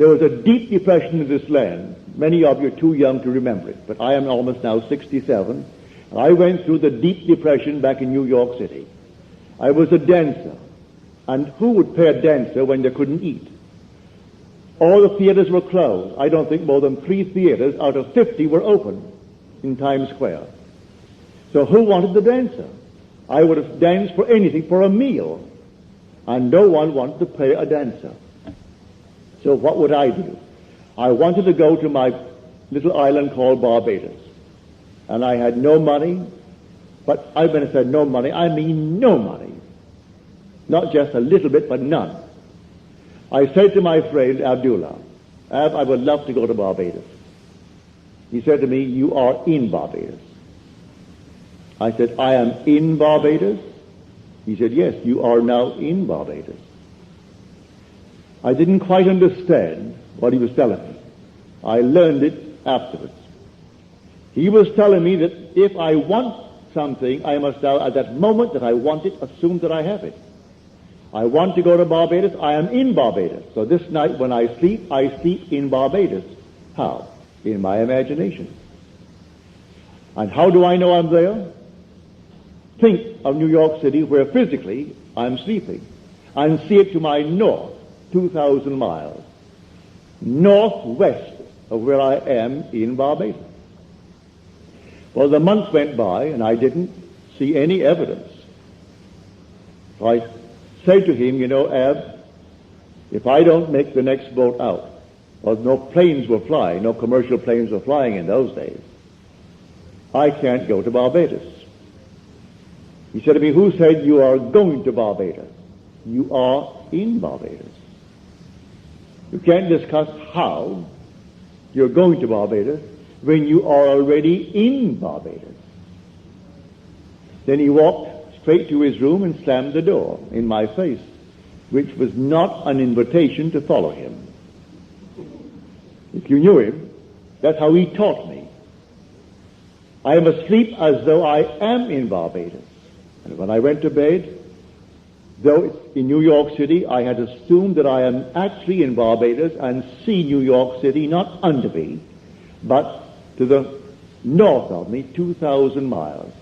There was a deep depression in this land. Many of you are too young to remember it, but I am almost now 67. And I went through the deep depression back in New York City. I was a dancer. And who would pay a dancer when they couldn't eat? All the theaters were closed. I don't think more than 3 theaters out of 50 were open in Times Square. So who wanted the dancer? I would have danced for anything, for a meal. And no one wanted to pay a dancer. So what would I do? I wanted to go to my little island called Barbados. And I had no money. But when I said no money, I mean no money. Not just a little bit, but none. I said to my friend Abdullah, Ab, I would love to go to Barbados. He said to me, you are in Barbados. I said, I am in Barbados? He said, yes, you are now in Barbados. I didn't quite understand what he was telling me. I learned it afterwards. He was telling me that if I want something, I must now, at that moment that I want it, assume that I have it. I want to go to Barbados, I am in Barbados. So this night when I sleep in Barbados. How? In my imagination. And how do I know I'm there? Think of New York City, where physically I'm sleeping, and see it to my north, 2,000 miles, northwest of where I am in Barbados. Well, the months went by, and I didn't see any evidence. So I said to him, you know, Ab, if I don't make the next boat out, well, no planes were flying, no commercial planes were flying in those days, I can't go to Barbados. He said to me, who said you are going to Barbados? You are in Barbados. You can't discuss how you're going to Barbados when you are already in Barbados. Then he walked straight to his room and slammed the door in my face, which was not an invitation to follow him. If you knew him, that's how he taught me. I am asleep as though I am in Barbados. And when I went to bed, though it's in New York City, I had assumed that I am actually in Barbados and see New York City not under me, but to the north of me, 2,000 miles.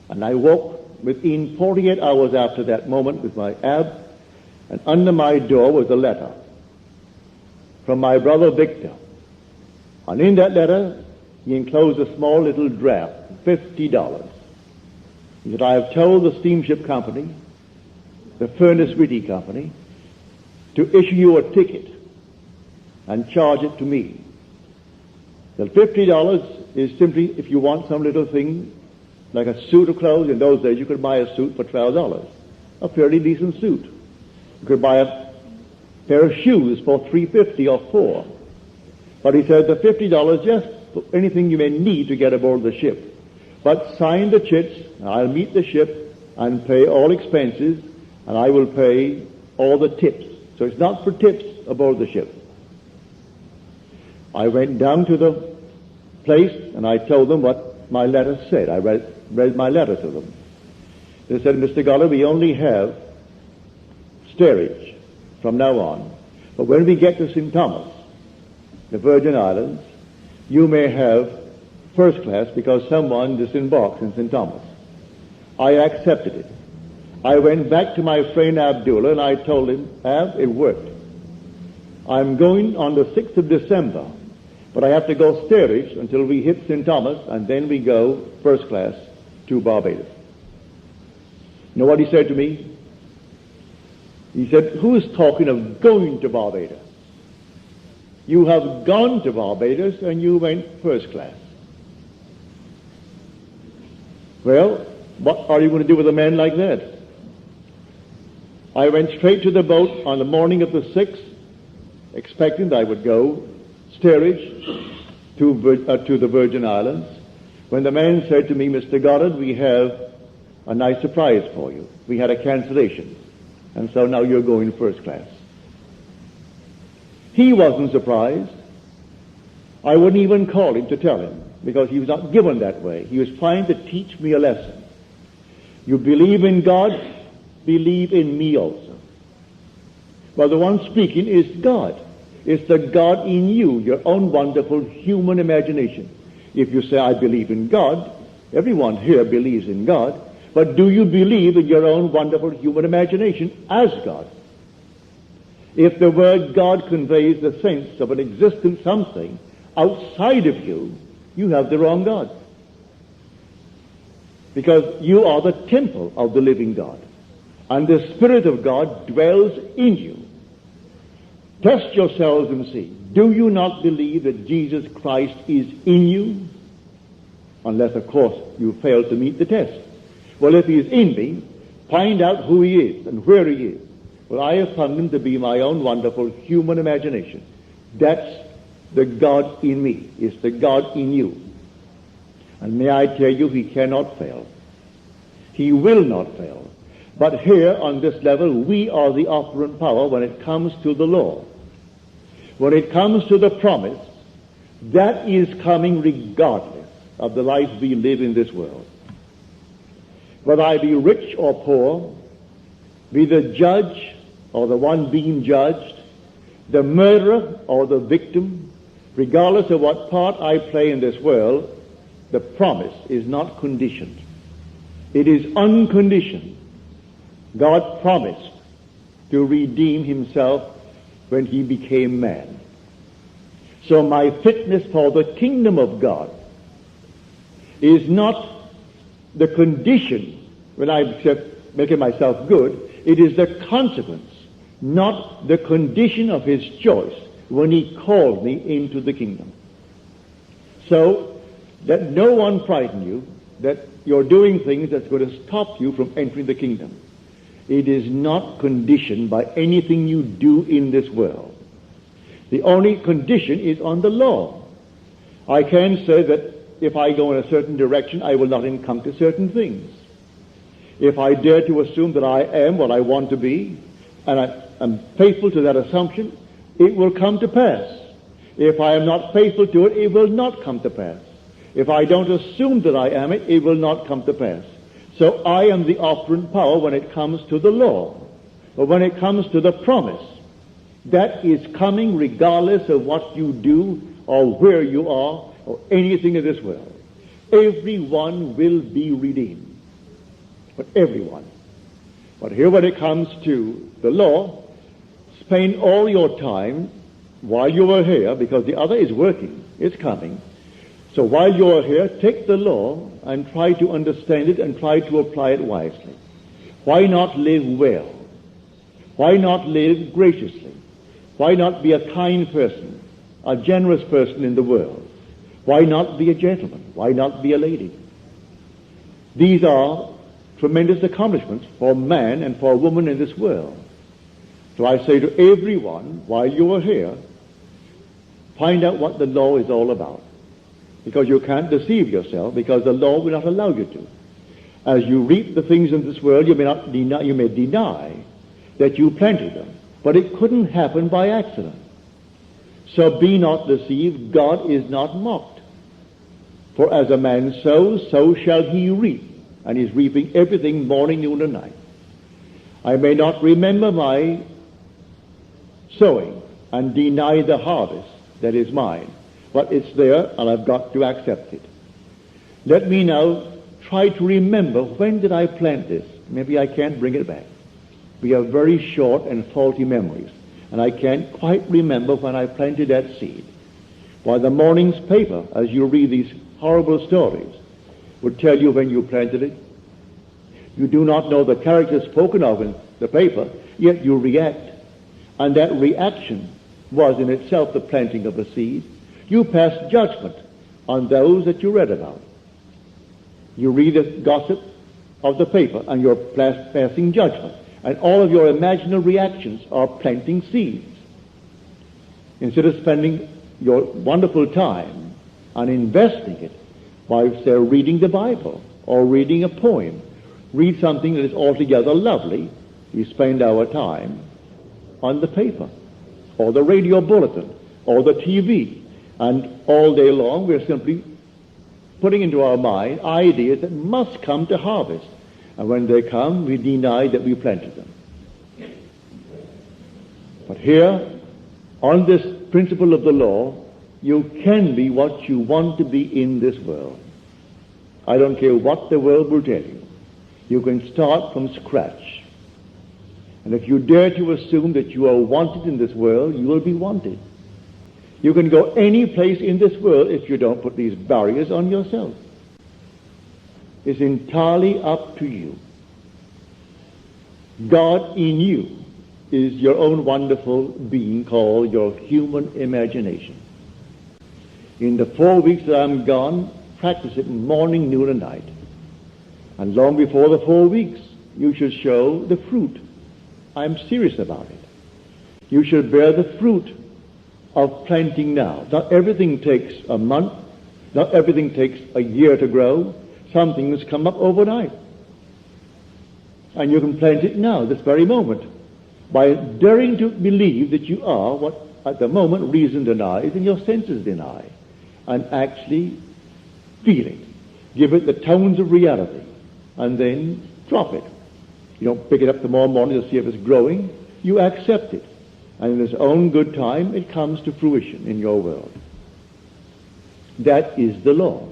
And I woke within 48 hours after that moment with my Ab, and under my door was a letter from my brother Victor. And in that letter, he enclosed a small little draft, $50. He said, I have told the steamship company, the Furnace Whitty Company, to issue you a ticket and charge it to me. The $50 is simply if you want some little thing, like a suit of clothes. In those days, you could buy a suit for $12, a fairly decent suit. You could buy a pair of shoes for $3.50 or $4. But he said the $50 just for anything you may need to get aboard the ship. But sign the chits, and I'll meet the ship and pay all expenses, and I will pay all the tips. So it's not for tips aboard the ship. I went down to the place, and I told them what my letter said. I read my letter to them. They said, Mr. Goddard, we only have steerage from now on. But when we get to St. Thomas, the Virgin Islands, you may have first class because someone disembarks in St. Thomas. I accepted it. I went back to my friend Abdullah and I told him, Ab, it worked. I'm going on the 6th of December, but I have to go steerage until we hit St. Thomas, and then we go first class to Barbados. You know what he said to me? He said, who is talking of going to Barbados? You have gone to Barbados and you went first class. Well, what are you going to do with a man like that? I went straight to the boat on the morning of the 6th, expecting that I would go steerage to the Virgin Islands, when the man said to me, Mr. Goddard, we have a nice surprise for you. We had a cancellation, and so now you're going first class. He wasn't surprised. I wouldn't even call him to tell him, because he was not given that way. He was trying to teach me a lesson. You believe in God, believe in me also. Well, the one speaking is God. It's the God in you, your own wonderful human imagination. If you say, I believe in God, everyone here believes in God, but do you believe in your own wonderful human imagination as God? If the word God conveys the sense of an existent something outside of you, you have the wrong God. Because you are the temple of the living God. And the Spirit of God dwells in you. Test yourselves and see. Do you not believe that Jesus Christ is in you? Unless, of course, you fail to meet the test. Well, if he is in me, find out who he is and where he is. Well, I have found him to be my own wonderful human imagination. That's the God in me. It's the God in you. And may I tell you, he cannot fail. He will not fail. But here, on this level, we are the operant power when it comes to the law. When it comes to the promise, that is coming regardless of the life we live in this world. Whether I be rich or poor, be the judge or the one being judged, the murderer or the victim, regardless of what part I play in this world, the promise is not conditioned. It is unconditioned. God promised to redeem himself when he became man. So my fitness for the kingdom of God is not the condition when I accept making myself good. It is the consequence, not the condition of his choice when he called me into the kingdom. So let no one frighten you that you're doing things that's going to stop you from entering the kingdom. It is not conditioned by anything you do in this world. The only condition is on the law. I can say that if I go in a certain direction, I will not encounter certain things. If I dare to assume that I am what I want to be, and I am faithful to that assumption, it will come to pass. If I am not faithful to it, it will not come to pass. If I don't assume that I am it, it will not come to pass. So I am the operant power when it comes to the law. But when it comes to the promise, that is coming regardless of what you do or where you are or anything in this world. Everyone will be redeemed. But everyone. But here when it comes to the law, spend all your time while you are here, because the other is working, it's coming. So while you are here, take the law and try to understand it and try to apply it wisely. Why not live well? Why not live graciously? Why not be a kind person, a generous person in the world? Why not be a gentleman? Why not be a lady? These are tremendous accomplishments for man and for woman in this world. So I say to everyone, while you are here, find out what the law is all about. Because you can't deceive yourself, because the law will not allow you to. As you reap the things in this world, you may deny that you planted them. But it couldn't happen by accident. So be not deceived, God is not mocked. For as a man sows, so shall he reap. And he's reaping everything morning, noon, and night. I may not remember my sowing and deny the harvest that is mine. But it's there, and I've got to accept it. Let me now try to remember, when did I plant this? Maybe I can't bring it back. We have very short and faulty memories, and I can't quite remember when I planted that seed. Why, the morning's paper, as you read these horrible stories, would tell you when you planted it. You do not know the characters spoken of in the paper, yet you react. And that reaction was in itself the planting of a seed. You pass judgment on those that you read about. You read the gossip of the paper and you're passing judgment. And all of your imaginary reactions are planting seeds. Instead of spending your wonderful time on investing it by, say, reading the Bible or reading a poem, read something that is altogether lovely, you spend our time on the paper or the radio bulletin or the TV. And all day long we're simply putting into our mind ideas that must come to harvest. And when they come, we deny that we planted them. But here, on this principle of the law, you can be what you want to be in this world. I don't care what the world will tell you. You can start from scratch. And if you dare to assume that you are wanted in this world, you will be wanted. You can go any place in this world if you don't put these barriers on yourself. It's entirely up to you. God in you is your own wonderful being called your human imagination. In the 4 weeks that I'm gone, practice it morning, noon, and night. And long before the 4 weeks, you should show the fruit. I'm serious about it. You should bear the fruit of planting now. Not everything takes a month. Not everything takes a year to grow. Some things come up overnight. And you can plant it now, this very moment, by daring to believe that you are what at the moment reason denies and your senses deny, and actually feel it. Give it the tones of reality, and then drop it. You don't pick it up tomorrow morning to see if it's growing. You accept it. And in its own good time, it comes to fruition in your world. That is the law.